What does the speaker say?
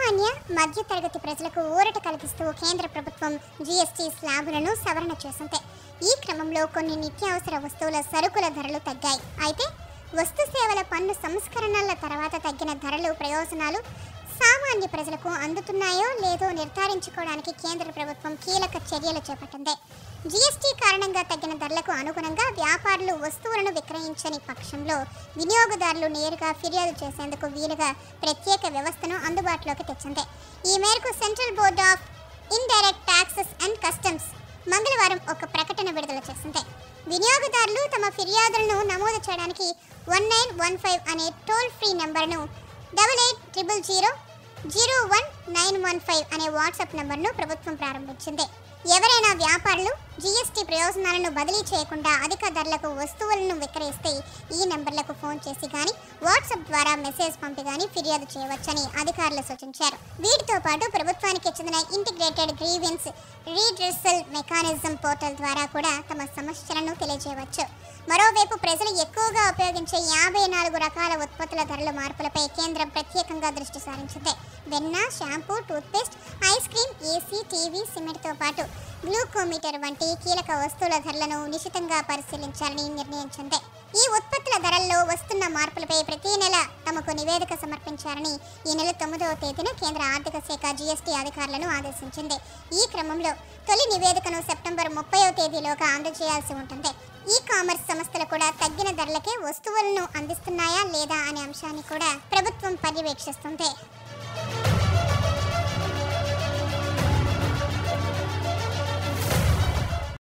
సామాన్య మధ్యతరగతి ప్రజలకు ఊరట కలిగిస్తూ కేంద్ర ప్రభుత్వం జీఎస్టీ స్లాబులను సవరణ చేసింది. ఈ క్రమంలో కొన్ని నిత్యావసర వస్తువుల సరుకుల ధరలు తగ్గాయి. అయితే వస్తు సేవల పన్ను సంస్కరణల తర్వాత తగ్గిన ధరలు ప్రయోజనాలు సామాన్య ప్రజలకు అందుతున్నాయో లేదో నిర్ధారించుకోవడానికి కేంద్ర ప్రభుత్వం కీలక చర్యలు చేపట్టింది. జీఎస్టీ కారణంగా తగ్గిన ధరలకు అనుగుణంగా వ్యాపారులు వస్తువులను విక్రయించని పక్షంలో వినియోగదారులు నేరుగా ఫిర్యాదు చేసేందుకు వీలుగా ప్రత్యేక వ్యవస్థను అందుబాటులోకి తెచ్చింది. ఈ మేరకు central board of indirect taxes and customs మంగళవారం ఒక ప్రకటన విడుదల చేసింది. వినియోగదారులు తమ ఫిర్యాదులను నమోదు చేయడానికి 1915 అనే టోల్ ఫ్రీ నంబర్ను 8800001915 అనే వాట్సాప్ నంబర్ను ప్రభుత్వం ప్రారంభించింది. ఎవరైనా వ్యాపారులు జీఎస్టీ ప్రయోజనాలను బదిలీ చేయకుండా అధిక ధరలకు వస్తువులను విక్రయిస్తే ఈ నంబర్లకు ఫోన్ చేసి కానీ వాట్సాప్ ద్వారా మెసేజ్ పంపి కానీ ఫిర్యాదు చేయవచ్చని అధికారులు సూచించారు. వీటితో పాటు ప్రభుత్వానికి చెందిన integrated grievance redressal mechanism portal ద్వారా కూడా తమ సమస్యలను తెలియజేయవచ్చు. మరోవైపు ప్రజలు ఎక్కువగా ఉపయోగించే 54 రకాల ఉత్పత్తుల ధరల మార్పులపై కేంద్రం ప్రత్యేకంగా దృష్టి సారించింది. వెన్న, shampoo, toothpaste, ice cream, AC, TV, సిమెంట్తో పాటు గ్లూకోమీటర్ వంటి కీలక వస్తువుల ధరలను నిశితంగా పరిశీలించాలని నిర్ణయించింది. ఈ ఉత్పత్తుల ధరల్లో వస్తున్న మార్పులపై ప్రతి నెల తమకు నివేదిక సమర్పించాలని ఈ నెల 9వ తేదీన కేంద్ర ఆర్థిక శాఖ జీఎస్టీ అధికారులను ఆదేశించింది. ఈ క్రమంలో తొలి నివేదికను సెప్టెంబర్ 30వ తేదీలోగా అందజేయాల్సి ఉంటుంది. ఈ కామర్స్ సంస్థలు కూడా తగ్గిన ధరలకే వస్తువులను అందిస్తున్నాయా లేదా అనే అంశాన్ని కూడా ప్రభుత్వం పర్యవేక్షిస్తుంది.